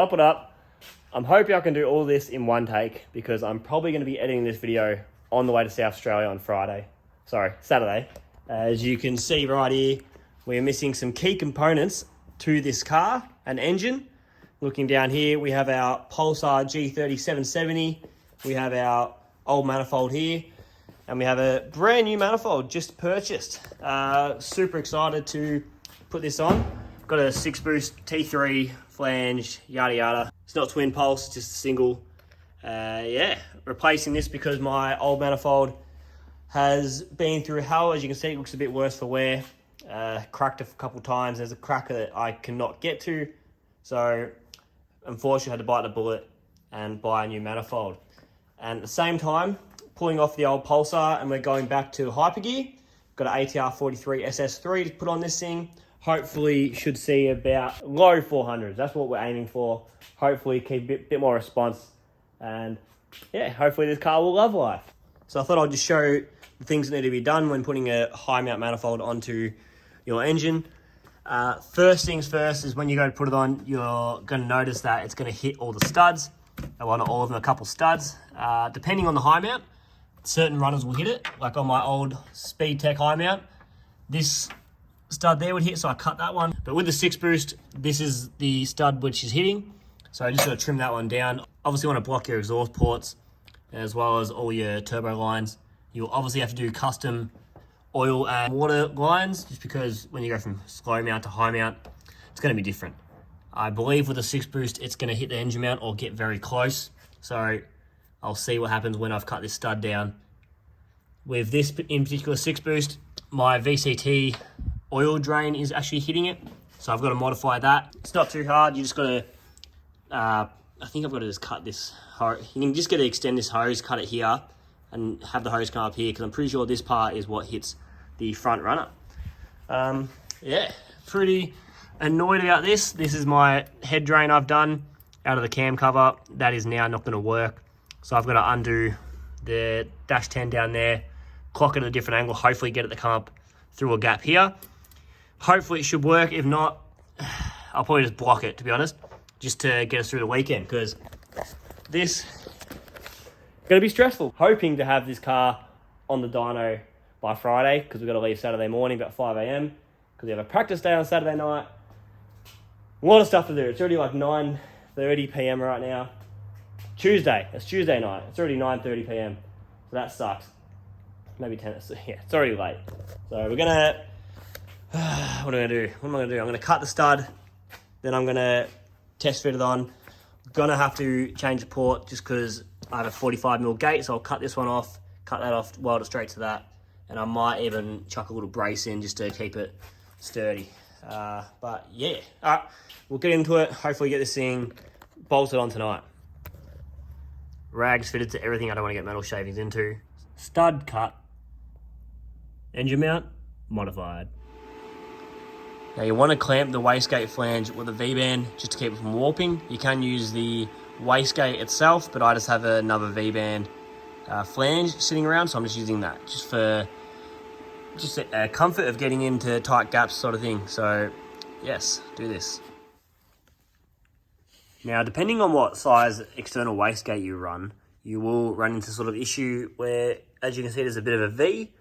mop it up. I'm hoping I can do all this in one take because I'm probably going to be editing this video on the way to South Australia on Saturday. As you can see right here, we're missing some key components to this car, an engine. Looking down here, we have our Pulsar G3770. We have our old manifold here. And we have a brand new manifold just purchased. Super excited to put this on. Got a 6Boost T3 flange, yada yada. It's not twin pulse, just a single. Yeah, replacing this because my old manifold has been through hell. As you can see, it looks a bit worse for wear. Cracked a couple times. There's a cracker that I cannot get to. So, unfortunately, I had to bite the bullet and buy a new manifold. And at the same time, pulling off the old Pulsar and we're going back to hypergear. Got an ATR33 SS3 to put on this thing. Hopefully should see about low 400s. That's what we're aiming for. Hopefully keep a bit more response. And yeah, hopefully this car will love life. So I thought I'd just show the things that need to be done when putting a high mount manifold onto your engine. First things first is when you go to put it on, you're going to notice that it's going to hit all the studs. Well, not all of them, a couple studs. Depending on the high mount, certain runners will hit it. Like on my old Speed Tech high mount, this stud there would hit, so I cut that one. But with the 6Boost, this is the stud which is hitting. So I just got to trim that one down. Obviously want to block your exhaust ports as well as all your turbo lines. You'll obviously have to do custom oil and water lines just because when you go from slow mount to high mount, it's going to be different. I believe with the 6Boost, it's going to hit the engine mount or get very close. So I'll see what happens when I've cut this stud down. With this in particular 6Boost, my VCT oil drain is actually hitting it. So I've got to modify that. It's not too hard. You just got to, I think I've got to just cut this hose. You can just get to extend this hose, cut it here, and have the hose come up here because I'm pretty sure this part is what hits the front runner. Yeah, pretty annoyed about this. This is my head drain I've done out of the cam cover. That is now not going to work. So I've got to undo the dash 10 down there, clock it at a different angle, hopefully get it to come up through a gap here. Hopefully it should work. If not, I'll probably just block it, to be honest, just to get us through the weekend, because this is going to be stressful. Hoping to have this car on the dyno by Friday, because we've got to leave Saturday morning about 5 a.m, because we have a practice day on Saturday night. A lot of stuff to do. It's already like 9:30 p.m. right now. Tuesday. It's Tuesday night. It's already 9:30 p.m. So that sucks. Maybe 10. Yeah, it's already late. So we're going to... what am I going to do? I'm going to cut the stud. Then I'm going to test fit it on. Going to have to change the port just because I have a 45mm gate. So I'll cut this one off, cut that off, weld it straight to that. And I might even chuck a little brace in just to keep it sturdy. But yeah. All right. We'll get into it. Hopefully get this thing bolted on tonight. Rags fitted to everything I don't want to get metal shavings into. Stud cut. Engine mount modified. Now you want to clamp the wastegate flange with a V-band just to keep it from warping. You can use the wastegate itself, but I just have another V-band flange sitting around, so I'm just using that just for a comfort of getting into tight gaps sort of thing. So yes, do this. Now, depending on what size external wastegate you run, you will run into sort of issue where, as you can see, there's a bit of a V.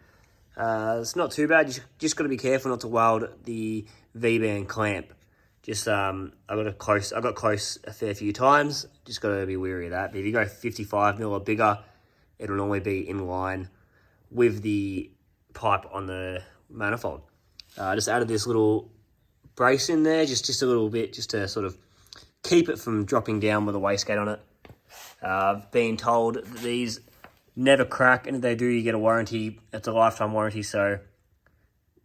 It's not too bad. You just got to be careful not to weld the V-band clamp. Just I got close a fair few times. Just got to be wary of that. But if you go 55mm or bigger, it'll normally be in line with the pipe on the manifold. I just added this little brace in there, just a little bit, just to sort of keep it from dropping down with a wastegate on it. I've been told that these never crack, and if they do, you get a warranty. It's a lifetime warranty, so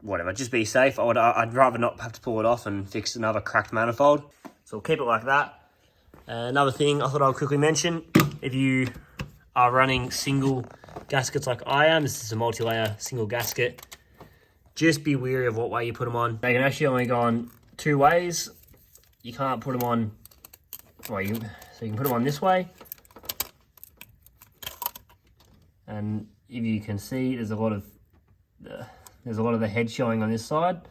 whatever. Just be safe. I'd rather not have to pull it off and fix another cracked manifold. So we'll keep it like that. Another thing I thought I would quickly mention, if you are running single gaskets like I am, this is a multi-layer single gasket, just be wary of what way you put them on. They can actually only go on two ways. You can't put them on, well, so you can put them on this way. And if you can see, there's a lot of the head showing on this side.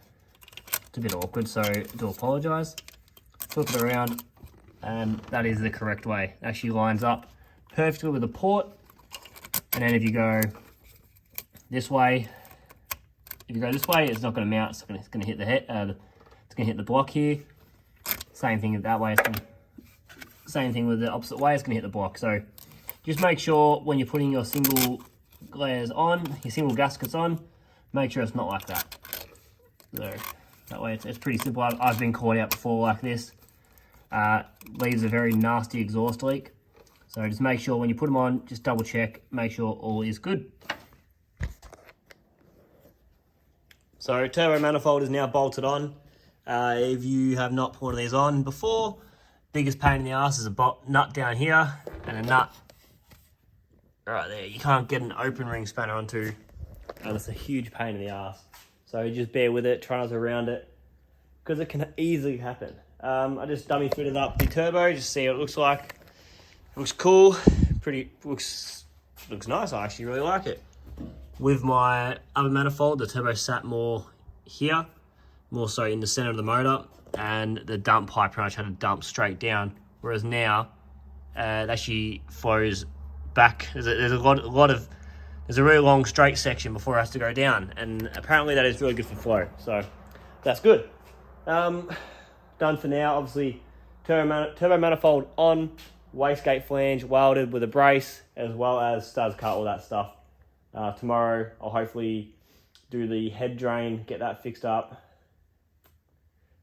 It's a bit awkward, so I do apologise. Flip it around, and that is the correct way. It actually lines up perfectly with the port. And then if you go this way, it's not going to mount. It's going to hit the head. It's going to hit the block here. Same thing that way. Same thing with the opposite way. It's going to hit the block. So just make sure when you're putting your single glares on, your single gaskets on, make sure it's not like that. So that way it's pretty simple. I've been caught out before like this. Leaves a very nasty exhaust leak. So just make sure when you put them on, just double check, make sure all is good. So turbo manifold is now bolted on. If you have not put one of these on before, biggest pain in the ass is a nut down here and a nut right there. You can't get an open ring spanner onto, and it's a huge pain in the ass. So just bear with it, try not to round it, because it can easily happen. I just dummy fitted up the turbo, just see what it looks like. Looks cool, looks nice. I actually really like it. With my other manifold, the turbo sat more here, more so in the center of the motor, and the dump pipe pretty much had to dump straight down. Whereas now, it actually flows back. There's a really long straight section before it has to go down, and apparently that is really good for flow. So that's good. Done for now. Obviously, turbo manifold on. Wastegate flange welded with a brace, as well as studs cut, all that stuff. Tomorrow I'll hopefully do the head drain, get that fixed up,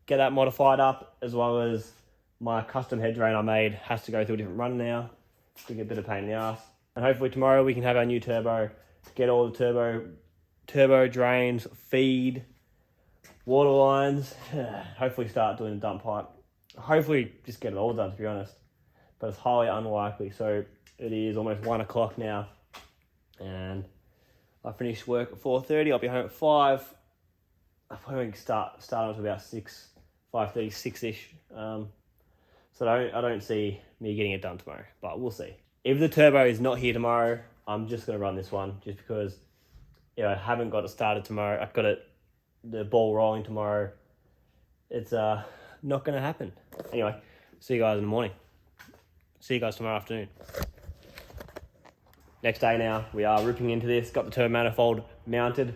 get that modified up, as well as my custom head drain I made has to go through a different run now. It's going to get a bit of pain in the ass. And hopefully tomorrow we can have our new turbo, get all the turbo drains, feed, water lines, hopefully start doing the dump pipe. Hopefully just get it all done, to be honest. But it's highly unlikely. So it is almost 1 o'clock now, and I finish work at 4:30. I'll be home at 5. I probably won't start until about 6, 5:30, 6ish. So I don't see me getting it done tomorrow, but we'll see. If the turbo is not here tomorrow, I'm just gonna run this one, just because I haven't got it started tomorrow. I've got the ball rolling tomorrow. It's not gonna happen. Anyway, see you guys in the morning. See you guys tomorrow afternoon. Next day now, we are ripping into this. Got the turbo manifold mounted.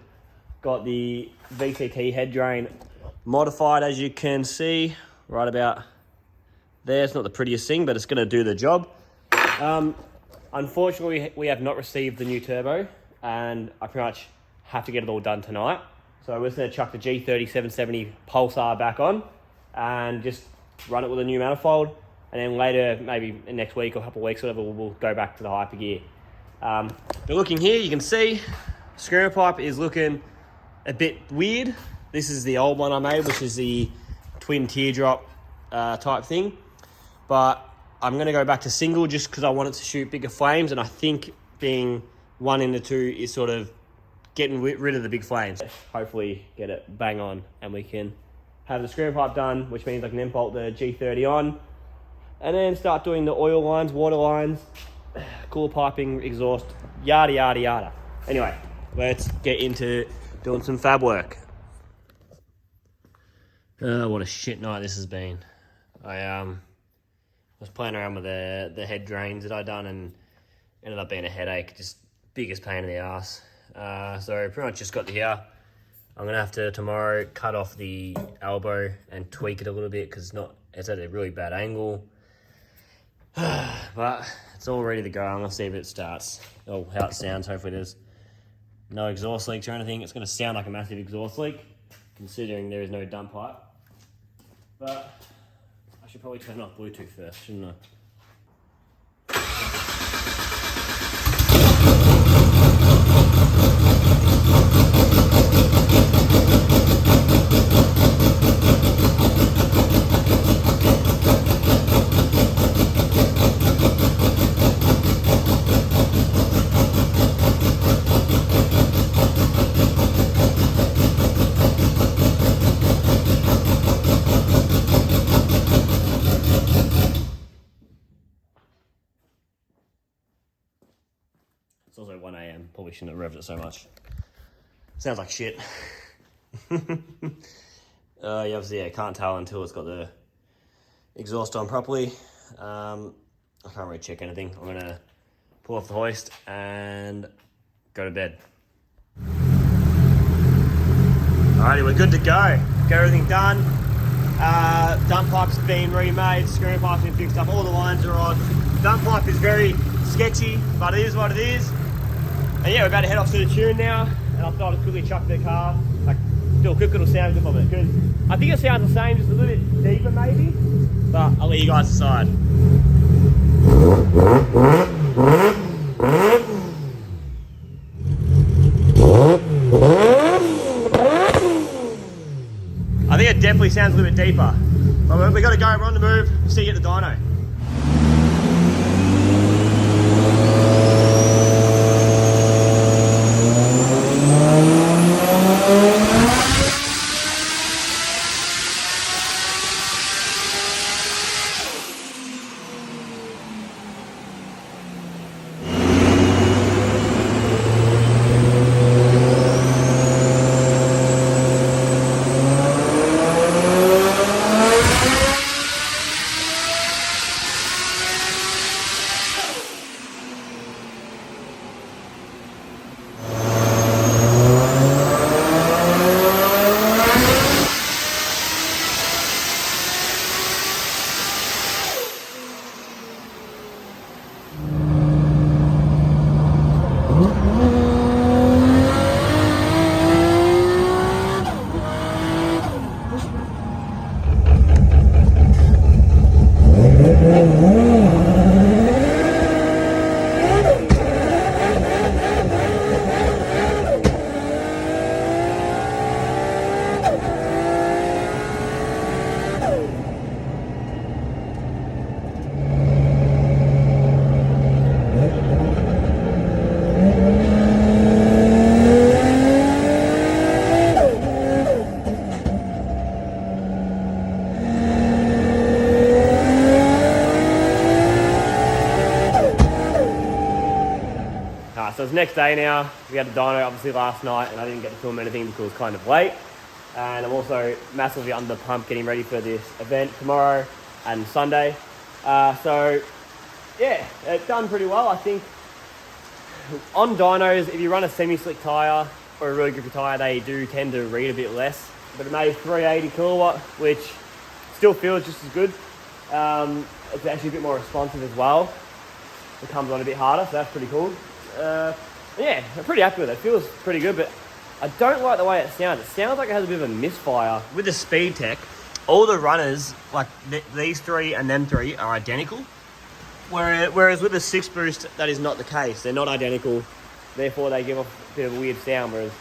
Got the VCT head drain modified, as you can see, right about there. It's not the prettiest thing, but it's going to do the job. Unfortunately, we have not received the new turbo, and I pretty much have to get it all done tonight. So we're just going to chuck the G3770 Pulsar back on and just run it with a new manifold. And then later, maybe next week or a couple of weeks, whatever, we'll go back to the hyper gear. But looking here, you can see screamer pipe is looking a bit weird. This is the old one I made, which is the twin teardrop type thing. But I'm going to go back to single just because I want it to shoot bigger flames. And I think being 1 into 2 is sort of getting rid of the big flames. Hopefully get it bang on and we can have the screamer pipe done, which means I can then bolt the G30 on. And then start doing the oil lines, water lines, cooler piping, exhaust, yada, yada, yada. Anyway, let's get into doing some fab work. What a shit night this has been. I was playing around with the head drains that I done and ended up being a headache, just biggest pain in the ass. So pretty much just got to here. I'm going to have to tomorrow cut off the elbow and tweak it a little bit because it's at a really bad angle. But it's all ready to go. I'm going to see if it starts, or how it sounds. Hopefully there's no exhaust leaks or anything. It's going to sound like a massive exhaust leak, considering there is no dump pipe. But I should probably turn off Bluetooth first, shouldn't I? It's also 1 AM. Probably shouldn't have revved it so much. Sounds like shit. You obviously can't tell until it's got the exhaust on properly. I can't really check anything. I'm gonna pull off the hoist and go to bed. Alrighty, we're good to go. Got everything done. Dump pipe's been remade, screen pipe's been fixed up, all the lines are on. Dump pipe is very sketchy, but it is what it is. And yeah, we're about to head off to the tune now. And I thought I'd quickly chuck the car, like do a quick little sound clip of it. Because I think it sounds the same, just a little bit deeper maybe. But I'll let you guys decide. I think it definitely sounds a little bit deeper. But we got to go, we're on the move. See you at the dyno. So it's next day now. We had the dyno obviously last night and I didn't get to film anything because it was kind of late. And I'm also massively under the pump getting ready for this event tomorrow and Sunday. So yeah, it's done pretty well. I think on dynos, if you run a semi-slick tyre or a really grippy tyre, they do tend to read a bit less. But it made 380 kilowatt, which still feels just as good. It's actually a bit more responsive as well. It comes on a bit harder, so that's pretty cool. Yeah, I'm pretty happy with it. It feels pretty good, but I don't like the way it sounds. It sounds like it has a bit of a misfire. With the Speed Tech, all the runners, like these three and them three, are identical. Whereas with the 6Boost, that is not the case. They're not identical, therefore they give off a bit of a weird sound, whereas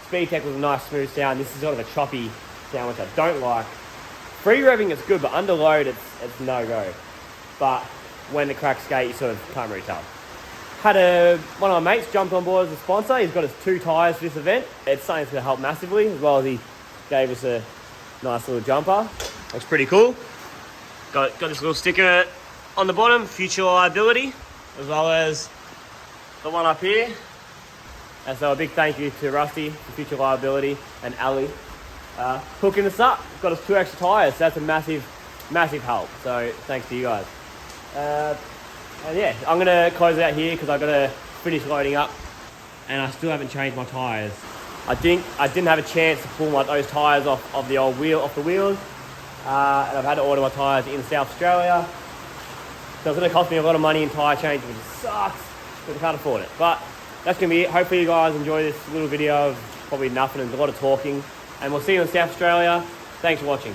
Speed Tech was a nice smooth sound. This is sort of a choppy sound, which I don't like. Free revving is good, but under load, it's no-go. But when the cracks skate, you sort of can't really tell. Had one of my mates jumped on board as a sponsor. He's got his 2 tyres for this event. It's something that's going to help massively, as well as he gave us a nice little jumper. Looks pretty cool. Got this little sticker on the bottom, future liability, as well as the one up here. And so a big thank you to Rusty for future liability and Ali hooking us up. Got us 2 extra tyres, so that's a massive help. So thanks to you guys. And yeah, I'm going to close it out here because I've got to finish loading up and I still haven't changed my tyres. I think I didn't have a chance to pull those tyres off the wheels. And I've had to order my tyres in South Australia. So it's going to cost me a lot of money in tyre change, which sucks because I can't afford it. But that's going to be it. Hopefully you guys enjoy this little video of probably nothing and a lot of talking. And we'll see you in South Australia. Thanks for watching.